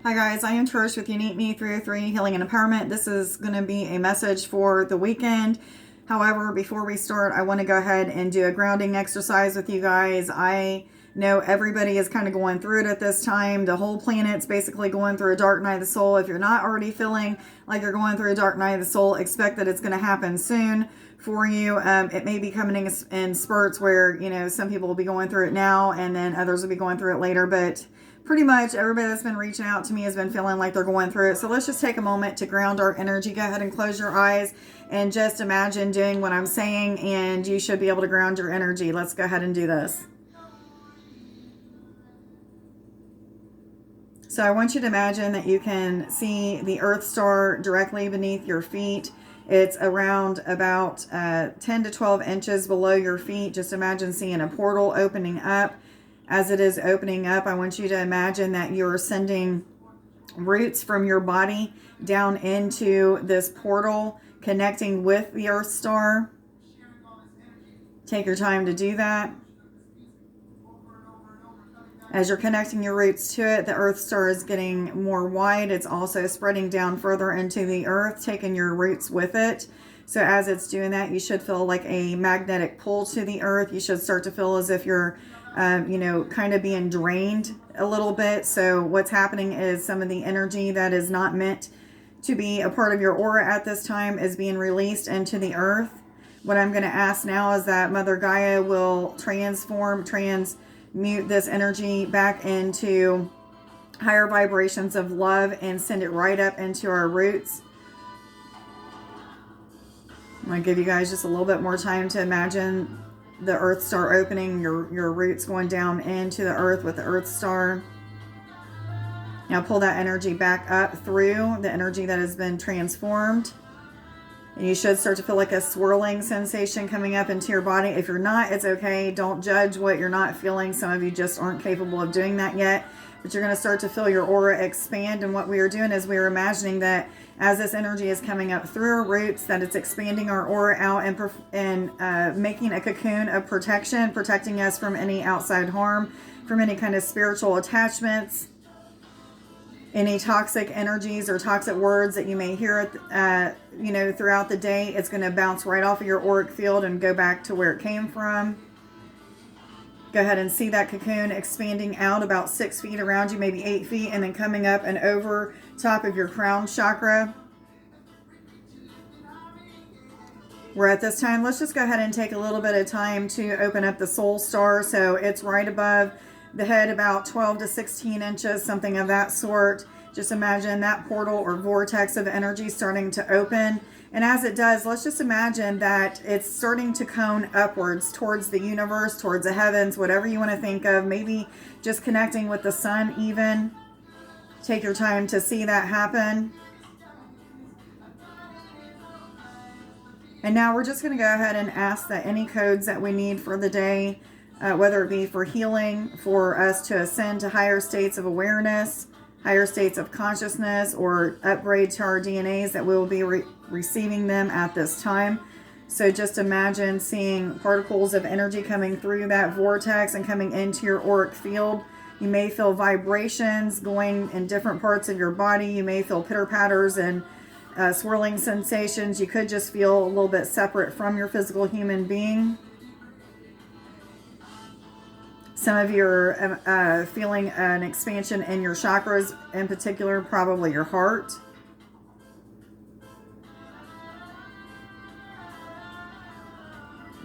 Hi guys, I am Trish with Unique Me 303 Healing and Empowerment. This is going to be a message for the weekend. However, before we start, I want to go ahead and do a grounding exercise with you guys. I know everybody is kind of going through it at this time. The whole planet's basically going through a dark night of the soul. If you're not already feeling like you're going through a dark night of the soul, expect that it's going to happen soon for you. It may be coming in spurts where, some people will be going through it now and then others will be going through it later, but pretty much everybody that's been reaching out to me has been feeling like they're going through it. So let's just take a moment to ground our energy. Go ahead and close your eyes and just imagine doing what I'm saying, and you should be able to ground your energy. Let's go ahead and do this. So I want you to imagine that you can see the Earth Star directly beneath your feet. It's around about 10 to 12 inches below your feet. Just imagine seeing a portal opening up. As it is opening up, I want you to imagine that you're sending roots from your body down into this portal, connecting with the Earth Star. Take your time to do that. As you're connecting your roots to it, the Earth Star is getting more wide. It's also spreading down further into the earth, taking your roots with it. So as it's doing that, you should feel like a magnetic pull to the earth. You should start to feel as if you're kind of being drained a little bit. So what's happening is some of the energy that is not meant to be a part of your aura at this time is being released into the earth. What I'm going to ask now is that Mother Gaia will transmute this energy back into higher vibrations of love and send it right up into our roots. I'm going to give you guys just a little bit more time to imagine the Earth Star opening, your roots going down into the earth with the Earth Star. Now pull that energy back up through the energy that has been transformed. And you should start to feel like a swirling sensation coming up into your body. If you're not, it's okay. Don't judge what you're not feeling. Some of you just aren't capable of doing that yet. But you're going to start to feel your aura expand. And what we are doing is we are imagining that as this energy is coming up through our roots, that it's expanding our aura out and making a cocoon of protection, protecting us from any outside harm, from any kind of spiritual attachments, any toxic energies or toxic words that you may hear throughout the day. It's going to bounce right off of your auric field and go back to where it came from. Go ahead and see that cocoon expanding out about 6 feet around you, maybe 8 feet, and then coming up and over top of your crown chakra. Where at this time, let's just go ahead and take a little bit of time to open up the soul star. So it's right above the head, about 12 to 16 inches, something of that sort. Just imagine that portal or vortex of energy starting to open. And as it does, let's just imagine that it's starting to cone upwards towards the universe, towards the heavens, whatever you want to think of. Maybe just connecting with the sun even. Take your time to see that happen. And now we're just going to go ahead and ask that any codes that we need for the day, whether it be for healing, for us to ascend to higher states of awareness, higher states of consciousness, or upgrade to our DNAs, that we will be receiving them at this time. So just imagine seeing particles of energy coming through that vortex and coming into your auric field. You may feel vibrations going in different parts of your body. You may feel pitter-patters and swirling sensations. You could just feel a little bit separate from your physical human being. Some of you are feeling an expansion in your chakras, in particular, probably your heart.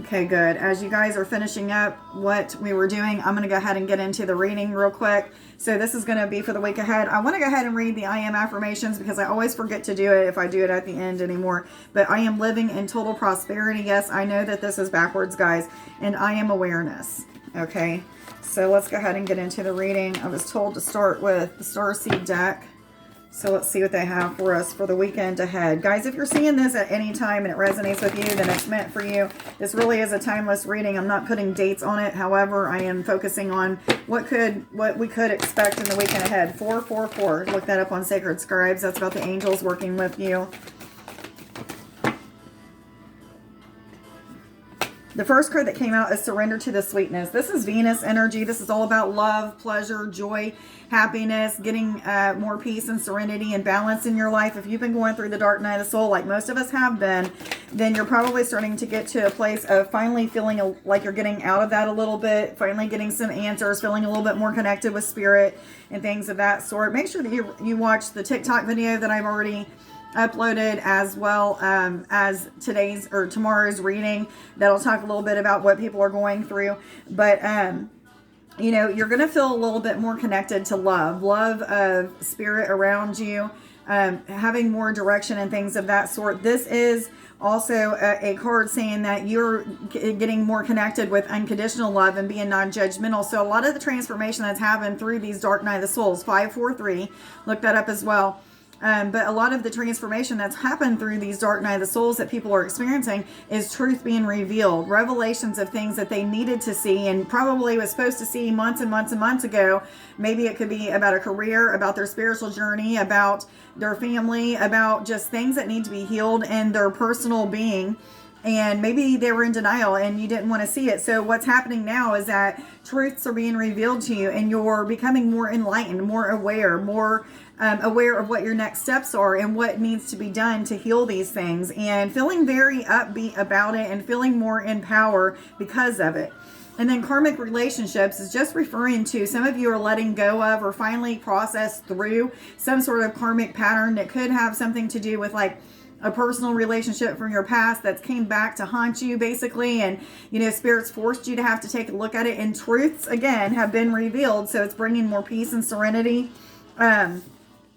Okay, good. As you guys are finishing up what we were doing, I'm going to go ahead and get into the reading real quick. So this is going to be for the week ahead. I want to go ahead and read the I am affirmations because I always forget to do it if I do it at the end anymore. But I am living in total prosperity. Yes, I know that this is backwards, guys. And I am awareness. Okay, so let's go ahead and get into the reading. I was told to start with the Starseed deck. So let's see what they have for us for the weekend ahead. Guys, if you're seeing this at any time and it resonates with you, then it's meant for you. This really is a timeless reading. I'm not putting dates on it. However, I am focusing on what we could expect in the weekend ahead. 444. Look that up on Sacred Scribes. That's about the angels working with you. The first card that came out is Surrender to the Sweetness. This is Venus energy. This is all about love, pleasure, joy, happiness, getting more peace and serenity and balance in your life. If you've been going through the dark night of the soul, like most of us have been, then you're probably starting to get to a place of finally feeling like you're getting out of that a little bit, finally getting some answers, feeling a little bit more connected with spirit and things of that sort. Make sure that you watch the TikTok video that I've already uploaded, as well as today's or tomorrow's reading. That'll talk a little bit about what people are going through. But you know, you're going to feel a little bit more connected to love of spirit around you, having more direction and things of that sort. This is also a card saying that you're getting more connected with unconditional love and being non-judgmental. So a lot of the transformation that's happened through these dark night of the souls, 543, look that up as well. But a lot of the transformation that's happened through these dark night of the souls that people are experiencing is truth being revealed, revelations of things that they needed to see and probably was supposed to see months and months and months ago. Maybe it could be about a career, about their spiritual journey, about their family, about just things that need to be healed in their personal being. And maybe they were in denial and you didn't want to see it. So what's happening now is that truths are being revealed to you and you're becoming more enlightened, more aware, more aware of what your next steps are and what needs to be done to heal these things, and feeling very upbeat about it and feeling more in power because of it. And then karmic relationships is just referring to some of you are letting go of or finally process through some sort of karmic pattern that could have something to do with like a personal relationship from your past that's came back to haunt you basically, and you know, spirits forced you to have to take a look at it, and truths again have been revealed, so it's bringing more peace and serenity.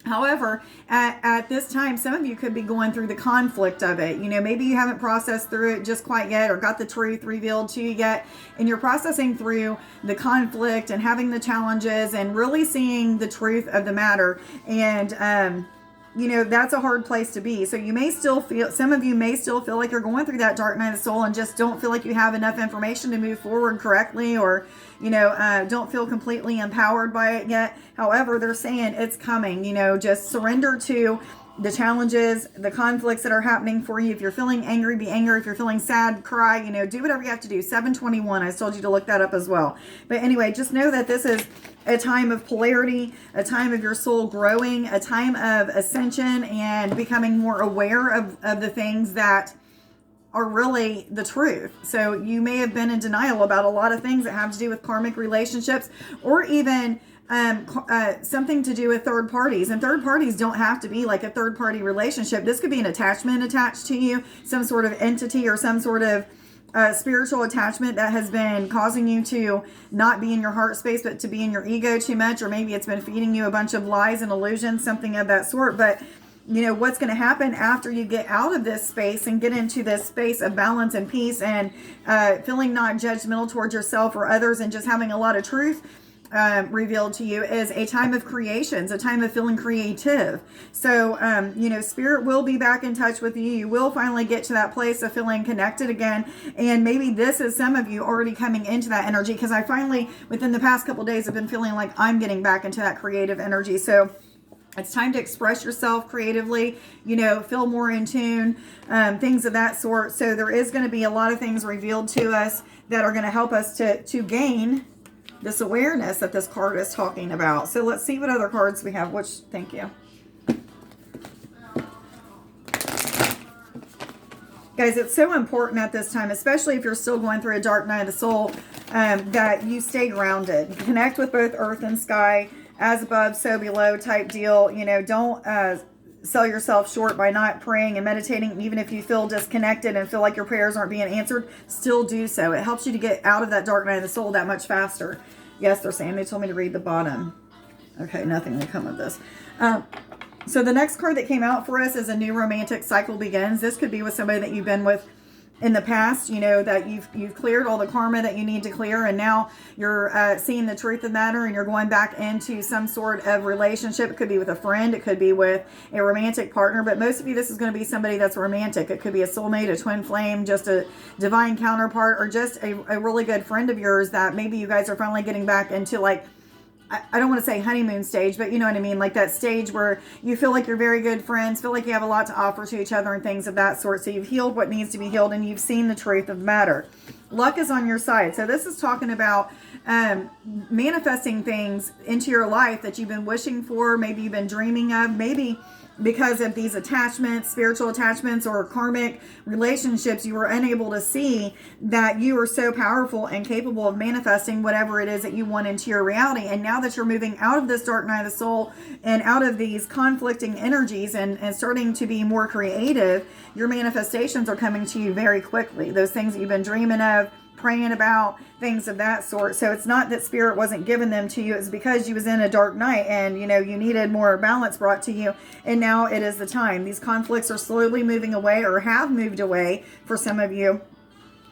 However, at this time, some of you could be going through the conflict of it. You know, maybe you haven't processed through it just quite yet or got the truth revealed to you yet. And you're processing through the conflict and having the challenges and really seeing the truth of the matter. And, you know, that's a hard place to be. So you may still feel, some of you may still feel like you're going through that dark night of the soul and just don't feel like you have enough information to move forward correctly, or, you know, don't feel completely empowered by it yet. However, they're saying it's coming. You know, just surrender to the challenges, the conflicts that are happening for you. If you're feeling angry, be angry. If you're feeling sad, cry. You know, do whatever you have to do. 721, I told you to look that up as well. But anyway, just know that this is a time of polarity, a time of your soul growing, a time of ascension and becoming more aware of the things that are really the truth. So you may have been in denial about a lot of things that have to do with karmic relationships, or even something to do with third parties. And third parties don't have to be like a third party relationship. This could be an attachment attached to you, some sort of entity or some sort of spiritual attachment that has been causing you to not be in your heart space, but to be in your ego too much. Or maybe it's been feeding you a bunch of lies and illusions, something of that sort. But you know, what's going to happen after you get out of this space and get into this space of balance and peace and feeling not judgmental towards yourself or others and just having a lot of truth revealed to you is a time of creations, a time of feeling creative. So, you know, spirit will be back in touch with you. You will finally get to that place of feeling connected again. And maybe this is some of you already coming into that energy, because I finally, within the past couple of days, have been feeling like I'm getting back into that creative energy. So it's time to express yourself creatively, you know, feel more in tune, things of that sort. So there is going to be a lot of things revealed to us that are going to help us to gain this awareness that this card is talking about. So let's see what other cards we have, which, thank you. Guys, it's so important at this time, especially if you're still going through a dark night of the soul, that you stay grounded. Connect with both earth and sky, as above, so below type deal. You know, don't sell yourself short by not praying and meditating. Even if you feel disconnected and feel like your prayers aren't being answered, still do so. It helps you to get out of that dark night of the soul that much faster. Yes, they're saying, they told me to read the bottom. Okay, nothing will come of this. So the next card that came out for us is a new romantic cycle begins. This could be with somebody that you've been with in the past, you know, that you've cleared all the karma that you need to clear, and now you're seeing the truth of the matter and you're going back into some sort of relationship. It could be with a friend, it could be with a romantic partner, but most of you, this is going to be somebody that's romantic. It could be a soulmate, a twin flame, just a divine counterpart, or just a really good friend of yours that maybe you guys are finally getting back into, like, I don't want to say honeymoon stage, but you know what I mean? Like that stage where you feel like you're very good friends, feel like you have a lot to offer to each other and things of that sort. So you've healed what needs to be healed and you've seen the truth of the matter. Luck is on your side. So this is talking about manifesting things into your life that you've been wishing for, maybe you've been dreaming of, maybe because of these attachments, spiritual attachments or karmic relationships, you were unable to see that you are so powerful and capable of manifesting whatever it is that you want into your reality. And now that you're moving out of this dark night of the soul and out of these conflicting energies and starting to be more creative, your manifestations are coming to you very quickly. Those things that you've been dreaming of, praying about, things of that sort. So it's not that spirit wasn't giving them to you. It's because you was in a dark night and, you needed more balance brought to you. And now it is the time. These conflicts are slowly moving away or have moved away for some of you.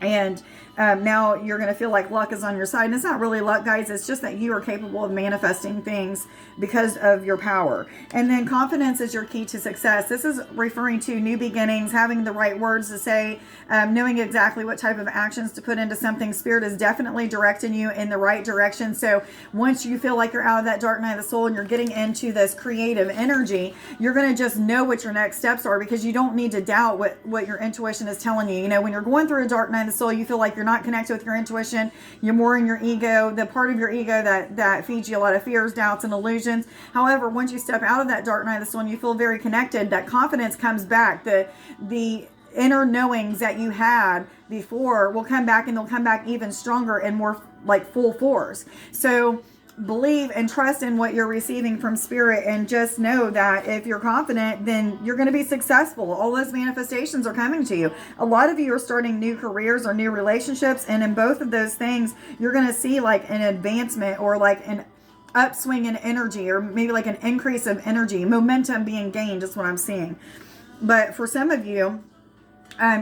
And now you're going to feel like luck is on your side. And it's not really luck, guys. It's just that you are capable of manifesting things because of your power. And then confidence is your key to success. This is referring to new beginnings, having the right words to say, knowing exactly what type of actions to put into something. Spirit is definitely directing you in the right direction. So once you feel like you're out of that dark night of the soul and you're getting into this creative energy, you're going to just know what your next steps are, because you don't need to doubt what your intuition is telling you. When you're going through a dark night of the soul, you feel like you're not connected with your intuition. You're more in your ego, the part of your ego that feeds you a lot of fears, doubts, and illusions. However, once you step out of that dark night of the soul and you feel very connected, that confidence comes back. The inner knowings that you had before will come back, and they'll come back even stronger and more like full force. So believe and trust in what you're receiving from spirit, and just know that if you're confident, then you're going to be successful. All those manifestations are coming to you. A lot of you are starting new careers or new relationships, and in both of those things, you're going to see like an advancement or like an upswing in energy, or maybe like an increase of energy, momentum being gained is what I'm seeing. But for some of you,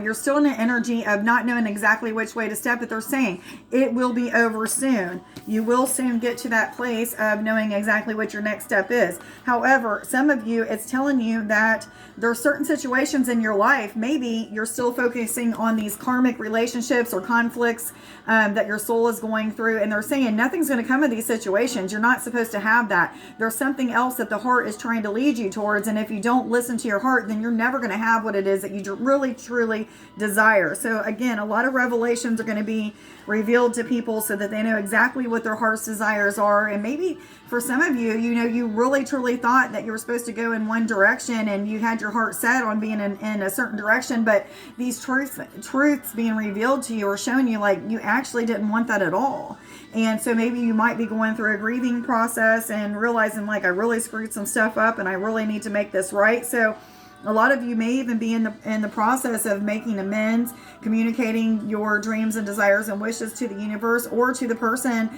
you're still in an energy of not knowing exactly which way to step, but they're saying it will be over soon. You will soon get to that place of knowing exactly what your next step is. However, some of you, it's telling you that there are certain situations in your life, maybe you're still focusing on these karmic relationships or conflicts that your soul is going through, and they're saying nothing's going to come of these situations. You're not supposed to have that. There's something else that the heart is trying to lead you towards, and if you don't listen to your heart, then you're never going to have what it is that you really truly desire. So again, a lot of revelations are going to be revealed to people so that they know exactly what their heart's desires are. And maybe for some of you, you really truly thought that you were supposed to go in one direction and you had your heart set on being in a certain direction, but these truths being revealed to you are showing you like you actually didn't want that at all. And so maybe you might be going through a grieving process and realizing like I really screwed some stuff up and I really need to make this right. So a lot of you may even be in the process of making amends, communicating your dreams and desires and wishes to the universe or to the person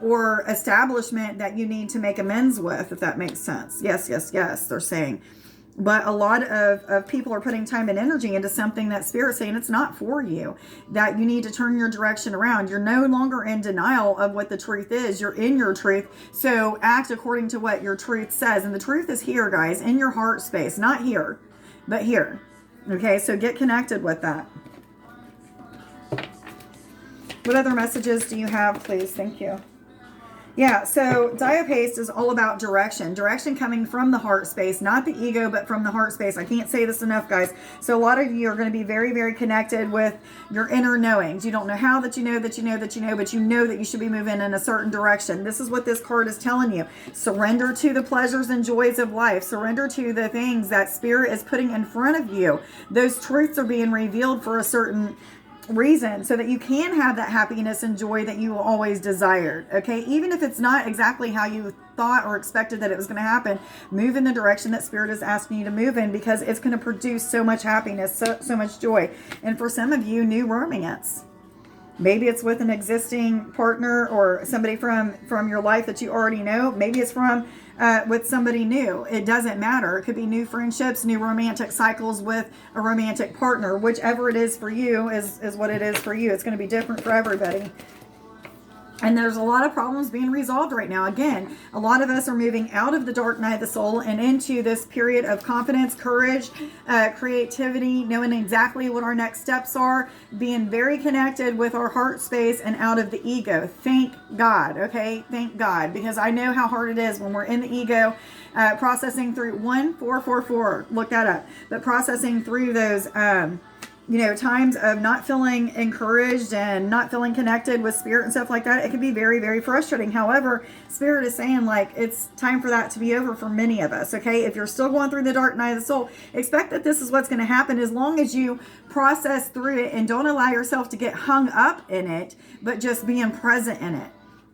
or establishment that you need to make amends with, if that makes sense. Yes, they're saying. But a lot of people are putting time and energy into something that Spirit's saying it's not for you, that you need to turn your direction around. You're no longer in denial of what the truth is. You're in your truth. So act according to what your truth says. And the truth is here, guys, in your heart space. Not here, but here. Okay, so get connected with that. What other messages do you have, please? Thank you. Yeah, so diapaste is all about direction. Direction coming from the heart space, not the ego, but from the heart space. I can't say this enough, guys. So a lot of you are going to be very, very connected with your inner knowings. You don't know how that you know, but you know that you should be moving in a certain direction. This is what this card is telling you. Surrender to the pleasures and joys of life. Surrender to the things that Spirit is putting in front of you. Those truths are being revealed for a certain reason so that you can have that happiness and joy that you always desired. Okay, even if it's not exactly how you thought or expected that it was going to happen, move in the direction that Spirit is asking you to move in, because it's going to produce so much happiness, so much joy. And for some of you, new romance. Maybe it's with an existing partner or somebody from your life that you already know. Maybe it's with somebody new. It doesn't matter. It could be new friendships, new romantic cycles with a romantic partner. Whichever it is for you is what it is for you. It's going to be different for everybody. And there's a lot of problems being resolved right now. Again, a lot of us are moving out of the dark night of the soul and into this period of confidence, courage, creativity, knowing exactly what our next steps are, being very connected with our heart space and out of the ego. Thank God, okay? Thank God, because I know how hard it is when we're in the ego, processing through 1444. Look that up. But processing through those times of not feeling encouraged and not feeling connected with spirit and stuff like that, it can be very, very frustrating. However, spirit is saying like it's time for that to be over for many of us. Okay. If you're still going through the dark night of the soul, expect that this is what's going to happen as long as you process through it and don't allow yourself to get hung up in it, but just being present in it.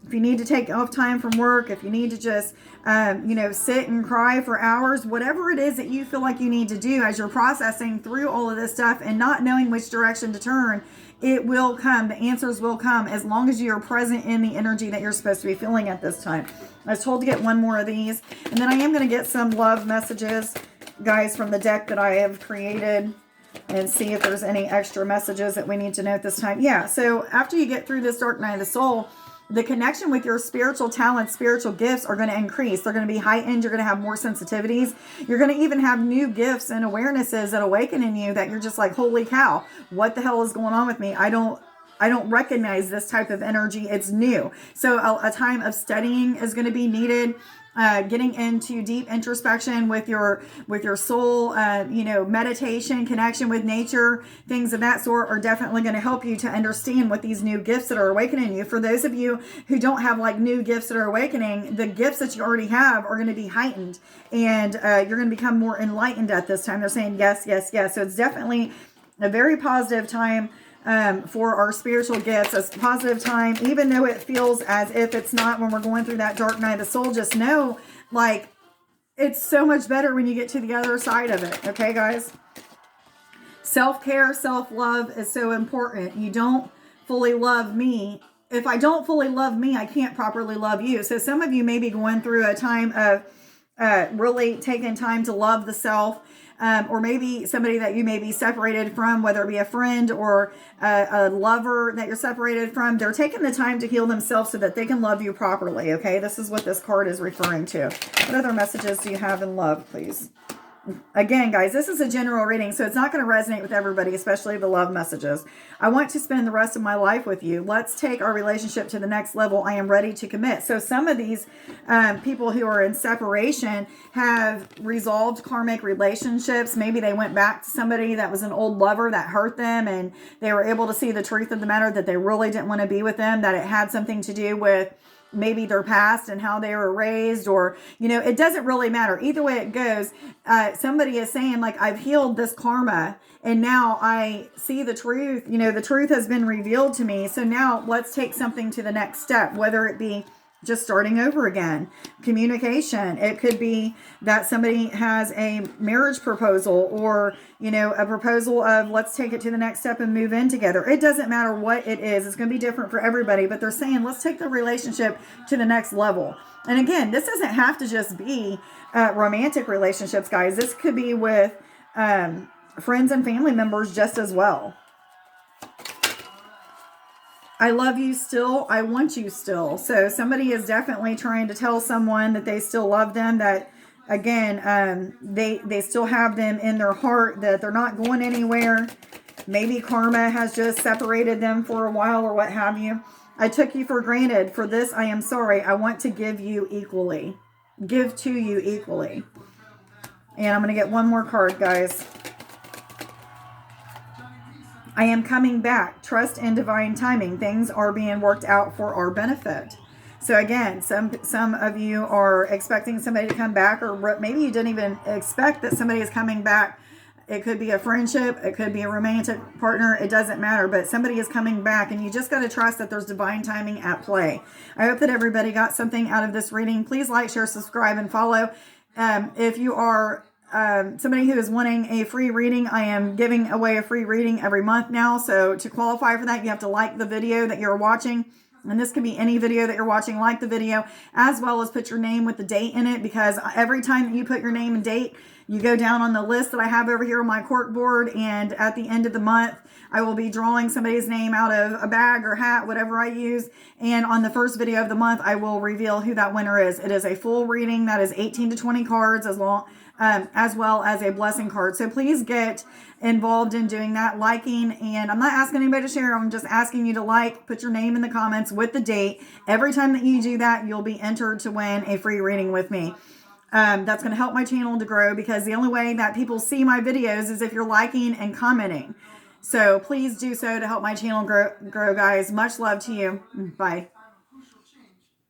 If you need to take off time from work, if you need to just, sit and cry for hours, whatever it is that you feel like you need to do as you're processing through all of this stuff and not knowing which direction to turn, it will come. The answers will come as long as you're present in the energy that you're supposed to be feeling at this time. I was told to get one more of these, and then I am going to get some love messages, guys, from the deck that I have created, and see if there's any extra messages that we need to know at this time. Yeah, so after you get through this dark night of the soul, the connection with your spiritual talents, spiritual gifts are going to increase. They're going to be heightened. You're going to have more sensitivities. You're going to even have new gifts and awarenesses that awaken in you that you're just like, holy cow, what the hell is going on with me? I don't recognize this type of energy. It's new. So a time of studying is going to be needed. Getting into deep introspection with your soul, meditation, connection with nature, things of that sort are definitely going to help you to understand what these new gifts that are awakening you. For those of you who don't have like new gifts that are awakening, the gifts that you already have are going to be heightened, and you're going to become more enlightened at this time. They're saying yes, yes, yes. So it's definitely a very positive time for our spiritual gifts, a positive time, even though it feels as if it's not when we're going through that dark night of the soul. Just know, like, it's so much better when you get to the other side of it. Okay, guys? Self-care, self-love is so important. You don't fully love me. If I don't fully love me, I can't properly love you. So some of you may be going through a time of really taking time to love the self. Or maybe somebody that you may be separated from, whether it be a friend or a lover that you're separated from, they're taking the time to heal themselves so that they can love you properly, okay? This is what this card is referring to. What other messages do you have in love, please? Again, guys, this is a general reading, so it's not going to resonate with everybody, especially the love messages. I want to spend the rest of my life with you. Let's take our relationship to the next level. I am ready to commit. So some of these people who are in separation have resolved karmic relationships. Maybe they went back to somebody that was an old lover that hurt them, and they were able to see the truth of the matter, that they really didn't want to be with them, that it had something to do with maybe their past and how they were raised, or, it doesn't really matter. Either way it goes, somebody is saying, like, I've healed this karma and now I see the truth. The truth has been revealed to me. So now let's take something to the next step, whether it be just starting over again, communication. It could be that somebody has a marriage proposal, or, a proposal of let's take it to the next step and move in together. It doesn't matter what it is. It's going to be different for everybody, but they're saying, let's take the relationship to the next level. And again, this doesn't have to just be romantic relationships, guys. This could be with friends and family members just as well. I love you still. I want you still. So somebody is definitely trying to tell someone that they still love them, that, again, they still have them in their heart, that they're not going anywhere. Maybe karma has just separated them for a while or what have you. I took you for granted. For this, I am sorry. I want to give you equally. Give to you equally. And I'm going to get one more card, guys. I am coming back. Trust in divine timing. Things are being worked out for our benefit. So again, some of you are expecting somebody to come back, or maybe you didn't even expect that somebody is coming back. It could be a friendship. It could be a romantic partner. It doesn't matter, but somebody is coming back, and you just got to trust that there's divine timing at play. I hope that everybody got something out of this reading. Please like, share, subscribe, and follow. If you are somebody who is wanting a free reading, I am giving away a free reading every month now. So to qualify for that, you have to like the video that you're watching. And this could be any video that you're watching. Like the video, as well as put your name with the date in it, because every time that you put your name and date, you go down on the list that I have over here on my cork board. And at the end of the month, I will be drawing somebody's name out of a bag or hat, whatever I use. And on the first video of the month, I will reveal who that winner is. It is a full reading that is 18 to 20 cards, as well as a blessing card. So please get involved in doing that, liking. And I'm not asking anybody to share. I'm just asking you to like, put your name in the comments with the date. Every time that you do that, you'll be entered to win a free reading with me. That's going to help my channel to grow, because the only way that people see my videos is if you're liking and commenting. So please do so to help my channel grow, guys. Much love to you. Bye.